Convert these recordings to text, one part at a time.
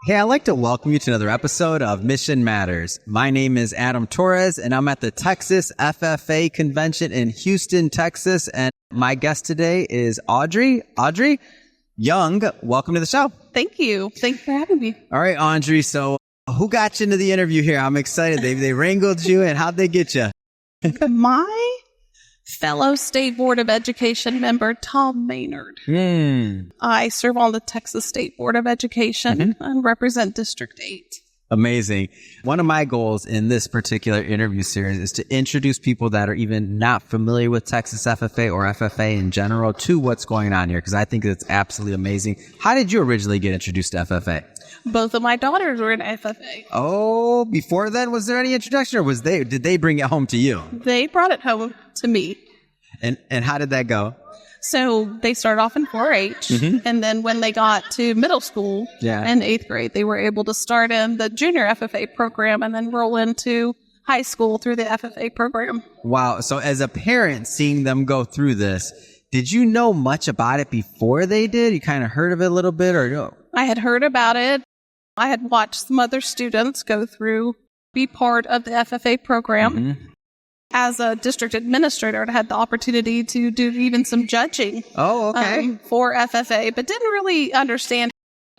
Hey, I'd like to welcome you to another episode of Mission Matters. My name is Adam Torres, and I'm at the Texas FFA Convention in Houston, Texas. And my guest today is Audrey Young. Welcome to the show. Thank you. Thanks for having me. All right, Audrey. So who got you into the interview here? I'm excited. They wrangled you, and how'd they get you? My fellow State Board of Education member, Tom Maynard. I serve on the Texas State Board of Education and represent District 8. Amazing. One of my goals in this particular interview series is to introduce people that are even not familiar with Texas FFA or FFA in general to what's going on here, because I think it's absolutely amazing. How did you originally get introduced to FFA? Both of my daughters were in FFA. Oh, before then, was there any introduction, or did they bring it home to you? They brought it home to me. And how did that go? So they started off in 4-H, and then when they got to middle school and 8th grade, they were able to start in the junior FFA program and then roll into high school through the FFA program. Wow. So as a parent, seeing them go through this, did you know much about it before they did? You kind of heard of it a little bit, or no? I had heard about it. I had watched some other students go through, be part of the FFA program. As a district administrator, I had the opportunity to do even some judging for FFA, but didn't really understand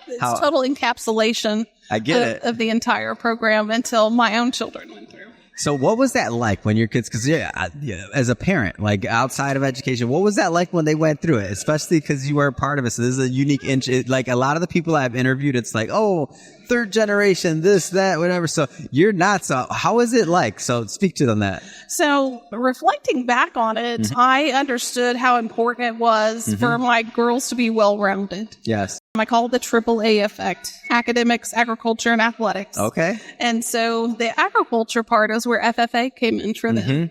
its total encapsulation of the entire program until my own children went through. So what was that like when your kids, because as a parent, like outside of education, what was that like when they went through it, especially because you were a part of it? So this is a unique, like a lot of the people I've interviewed, it's like, oh, third generation, this, that, whatever. So you're not. So how is it like? So speak to them that. So reflecting back on it, I understood how important it was for my girls to be well-rounded. Yes. I call it the AAA effect: academics, agriculture, and athletics. Okay. And so the agriculture part is where FFA came in for them.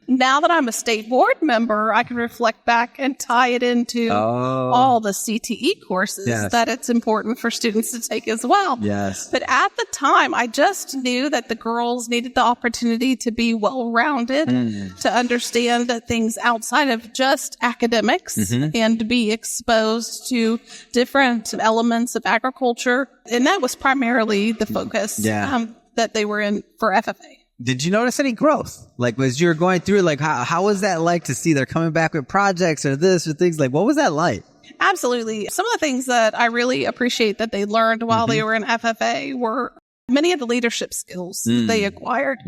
Now that I'm a state board member, I can reflect back and tie it into all the CTE courses that it's important for students to take as well. Yes. But at the time, I just knew that the girls needed the opportunity to be well-rounded, to understand things outside of just academics and to be exposed to different elements of agriculture. And that was primarily the focus that they were in for FFA. Did you notice any growth? Like, as you were going through, like, how was that like to see they're coming back with projects or this or things? Like, what was that like? Absolutely. Some of the things that I really appreciate that they learned while they were in FFA were many of the leadership skills that they acquired.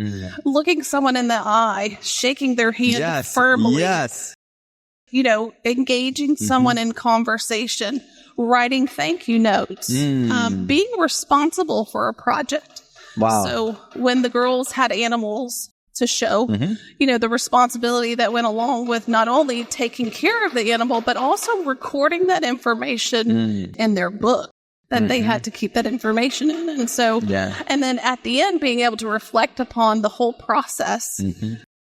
Looking someone in the eye, shaking their hand firmly. Engaging someone in conversation, writing thank you notes, being responsible for a project. Wow. So when the girls had animals to show, the responsibility that went along with not only taking care of the animal, but also recording that information in their book, that they had to keep that information in. And so, and then at the end, being able to reflect upon the whole process,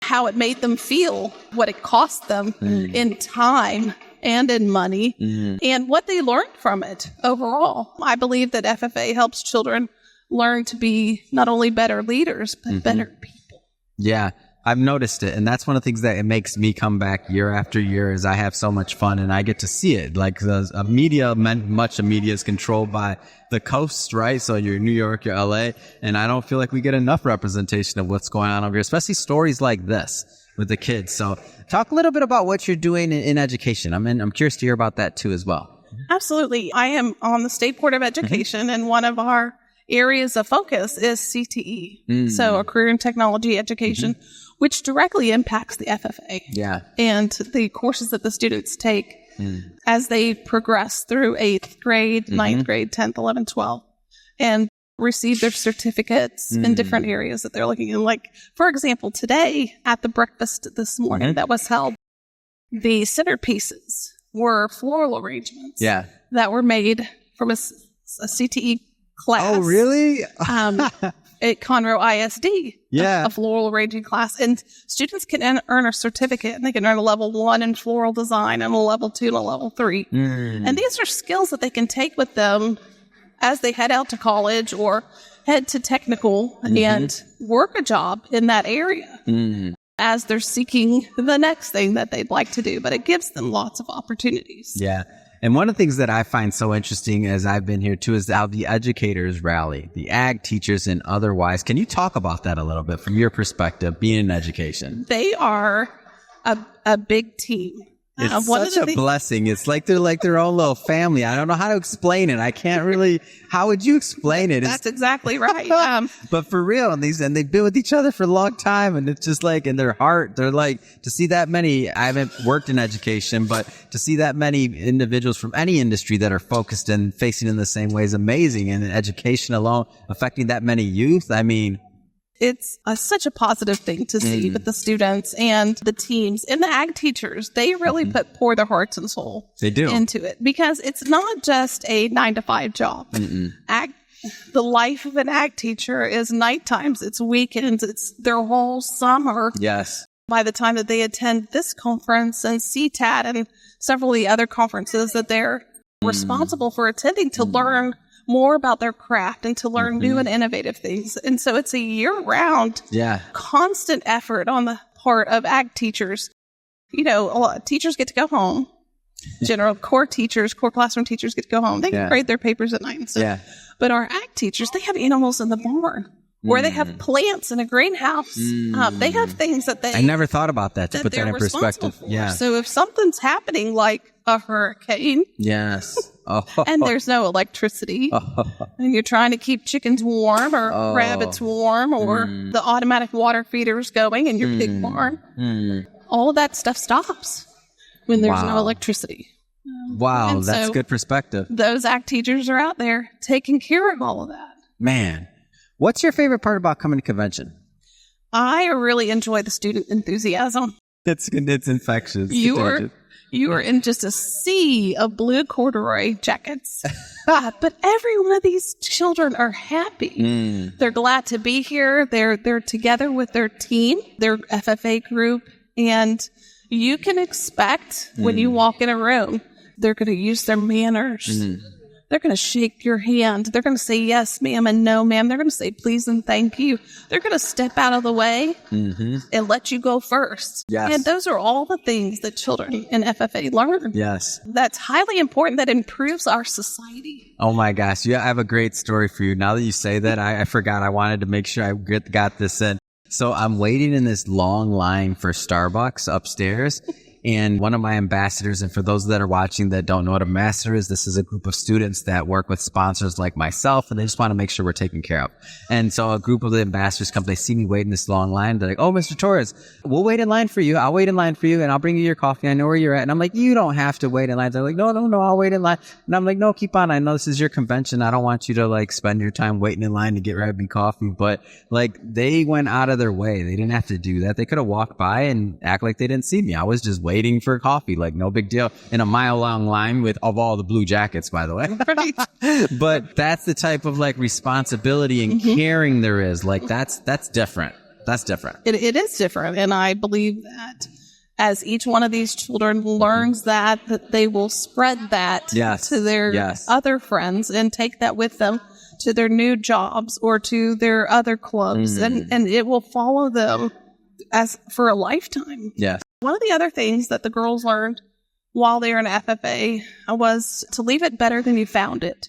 how it made them feel, what it cost them in time and in money, and what they learned from it overall. I believe that FFA helps children learn to be not only better leaders, but better people. Yeah, I've noticed it. And that's one of the things that it makes me come back year after year is I have so much fun and I get to see it. Like much of media is controlled by the coast, right? So you're New York, you're LA, and I don't feel like we get enough representation of what's going on over here, especially stories like this with the kids. So talk a little bit about what you're doing in education. I'm curious to hear about that too as well. Absolutely. I am on the State Board of Education, and one of our areas of focus is CTE, so a career and technology education, which directly impacts the FFA and the courses that the students take as they progress through 8th grade, 9th grade, 10th, 11th, 12th, and receive their certificates in different areas that they're looking at. Like, for example, today at the breakfast this morning that was held, the centerpieces were floral arrangements that were made from a CTE class. Oh, really? At Conroe ISD, a floral arranging class. And students can earn a certificate, and they can earn a level 1 in floral design and a level 2 and a level 3. And these are skills that they can take with them as they head out to college or head to technical and work a job in that area as they're seeking the next thing that they'd like to do. But it gives them lots of opportunities. Yeah. And one of the things that I find so interesting as I've been here too is how the educators rally, the ag teachers and otherwise. Can you talk about that a little bit from your perspective, being in education? They are a big team. It's such a blessing. It's like they're like their own little family. I don't know how to explain it. I can't really. How would you explain it? That's exactly right. But for real, and they've been with each other for a long time, and it's just like in their heart, they're like, to see that many. I haven't worked in education, but to see that many individuals from any industry that are focused and facing in the same way is amazing. And in education alone, affecting that many youth, I mean. It's such a positive thing to see with the students and the teams and the ag teachers. They really pour their hearts and soul into it, because it's not just a 9-to-5 job. The life of an ag teacher is night times, it's weekends, it's their whole summer. Yes. By the time that they attend this conference and CTAT and several of the other conferences that they're responsible for attending to learn more about their craft and to learn new and innovative things. And so it's a year-round, constant effort on the part of ag teachers. You know, a lot of teachers get to go home. General core classroom teachers get to go home. They can grade their papers at night and stuff. But our ag teachers, they have animals in the barn, where they have plants in a greenhouse. They have things that I never thought about that, to put that in perspective. So if something's happening like a hurricane. And there's no electricity. And you're trying to keep chickens warm or rabbits warm or the automatic water feeders going in your pig barn. All of that stuff stops when there's no electricity. That's good perspective. Those ag teachers are out there taking care of all of that. Man, what's your favorite part about coming to convention? I really enjoy the student enthusiasm. It's infectious. You are in just a sea of blue corduroy jackets. But every one of these children are happy. They're glad to be here. They're together with their team, their FFA group. And you can expect when you walk in a room, they're going to use their manners. They're going to shake your hand. They're going to say yes, ma'am, and no, ma'am. They're going to say please and thank you. They're going to step out of the way and let you go first. And those are all the things that children in FFA learn. That's highly important. That improves our society. Oh, my gosh. Yeah, I have a great story for you. Now that you say that, I forgot. I wanted to make sure I got this in. So I'm waiting in this long line for Starbucks upstairs. And one of my ambassadors, and for those that are watching that don't know what ambassador is, this is a group of students that work with sponsors like myself, and they just want to make sure we're taken care of. And so a group of the ambassadors come, they see me waiting this long line. They're like, oh, Mr. Torres, we'll wait in line for you. I'll wait in line for you, and I'll bring you your coffee. I know where you're at. And I'm like, you don't have to wait in line. They're like, no, I'll wait in line. And I'm like, no, keep on. I know this is your convention. I don't want you to like spend your time waiting in line to get Rabbi coffee. But like, they went out of their way. They didn't have to do that. They could have walked by and act like they didn't see me. I was just waiting for coffee, like no big deal, in a mile-long line of all the blue jackets, by the way. But that's the type of like responsibility and caring there is. Like that's different. That's different. It is different, and I believe that as each one of these children learns that they will spread that to their other friends and take that with them to their new jobs or to their other clubs, and it will follow them as for a lifetime. One of the other things that the girls learned while they were in FFA was to leave it better than you found it.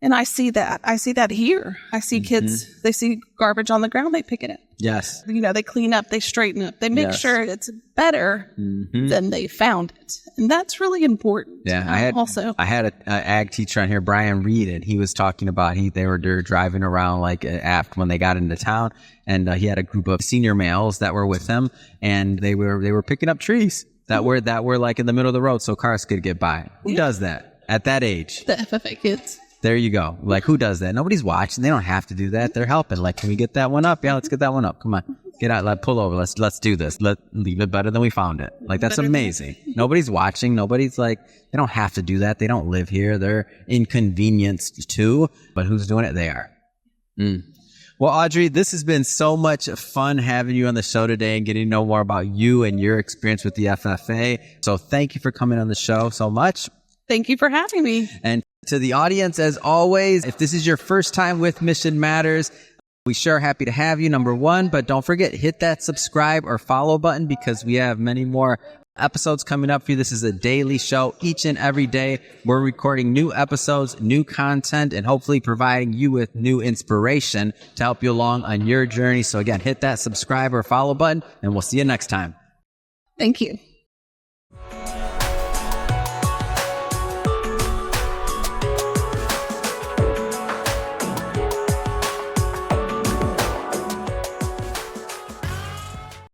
And I see that. I see that here. I see kids, they see garbage on the ground, they pick it up. Yes. You know, they clean up, they straighten up, they make sure it's better than they found it. And that's really important. Yeah. I had an ag teacher on here, Brian Reed, and he was talking about, they were driving around like after when they got into town, and he had a group of senior males that were with him, and they were picking up trees that were like in the middle of the road so cars could get by. Who does that at that age? The FFA kids. There you go. Like, who does that? Nobody's watching. They don't have to do that. They're helping. Like, can we get that one up? Yeah, let's get that one up. Come on. Get out. Pull over. Let's do this. Leave it better than we found it. Like, that's amazing. Nobody's watching. Nobody's like, they don't have to do that. They don't live here. They're inconvenienced too. But who's doing it? They are. Well, Audrey, this has been so much fun having you on the show today and getting to know more about you and your experience with the FFA. So thank you for coming on the show so much. Thank you for having me. And to the audience, as always, if this is your first time with Mission Matters, we sure are happy to have you, number one. But don't forget, hit that subscribe or follow button because we have many more Episodes coming up for you. This is a daily show. Each and every day, we're recording new episodes, new content, and hopefully providing you with new inspiration to help you along on your journey. So again, hit that subscribe or follow button, and we'll see you next time. Thank you.